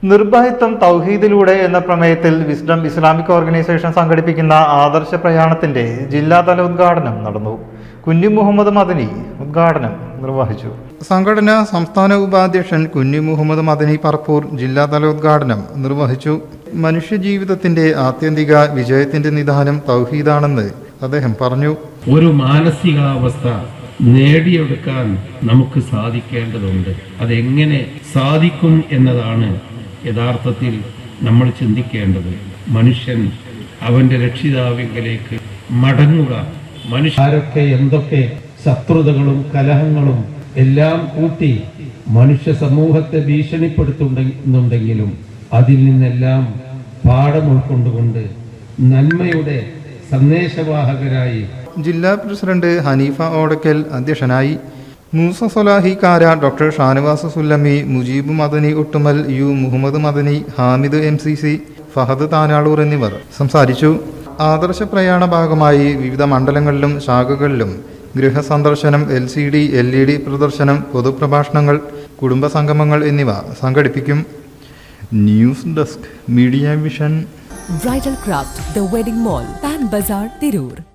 നിർഭയത്വം തൗഹീദിലൂടെ എന്ന പ്രമേയത്തിൽ wisdom Islamic organisation സംഘടിപ്പിക്കുന്ന ആദർശ പ്രയാണത്തിന്റെ ജില്ലാതല ഉദ്ഘാടനം നടന്നു. കുഞ്ഞു മുഹമ്മദ് മദനി ഉദ്ഘാടനം നിർവഹിച്ചു. സംഘടന സംസ്ഥാന ഉപാധ്യക്ഷൻ കുഞ്ഞു മുഹമ്മദ് മദനി പറപ്പൂർ ജില്ലാതല ഉദ്ഘാടനം നിർവഹിച്ചു. മനുഷ്യജീവിതത്തിന്റെ ആത്യന്തിക വിജയത്തിന്റെ നിദാനം തൗഹീദാണെന്ന് അദ്ദേഹം പറഞ്ഞു. ഒരു മാനസികാവസ്ഥ നേടിയെടുക്കാൻ നമുക്ക് സാധിക്കേണ്ടതുണ്ട്. അതെങ്ങനെ സാധിക്കും എന്നതാണ് യഥാർത്ഥത്തിൽ നമ്മൾ ചിന്തിക്കേണ്ടത്. മനുഷ്യൻ അവന്റെ രക്ഷിതാവിലേക്ക് മടങ്ങുക. മനുഷ്യരൊക്കെ എന്തൊക്കെ ശത്രുതകളും കലഹങ്ങളും എല്ലാം കൂട്ടി മനുഷ്യ സമൂഹത്തെ ഭീഷണിപ്പെടുത്തുന്നുണ്ടെങ്കിലും അതിൽ നിന്നെല്ലാം പാഠം ഉൾക്കൊണ്ടുകൊണ്ട് നന്മയുടെ സന്ദേശവാഹകരായി ജില്ലാ പ്രസിഡന്റ് ഹനീഫ ഓടക്കൽ അധ്യക്ഷനായി. മൂസ സൊലാഹിക്കാര, doctor Shanavas Sullami, Mujeeb Madani Ottummal, U Muhammad Madani, Hamid MCC, Fahad Tanalur എന്നിവർ സംസാരിച്ചു. ആദർശ പ്രയാണ ഭാഗമായി വിവിധ മണ്ഡലങ്ങളിലും ശാഖകളിലും ഗൃഹസന്ദർശനം, LCD, LED പ്രദർശനം, പൊതുപ്രഭാഷണങ്ങൾ, കുടുംബ സംഗമങ്ങൾ എന്നിവ സംഘടിപ്പിക്കും. News desk, media vision. Bridal craft, the wedding mall, Pan bazaar, Tirur.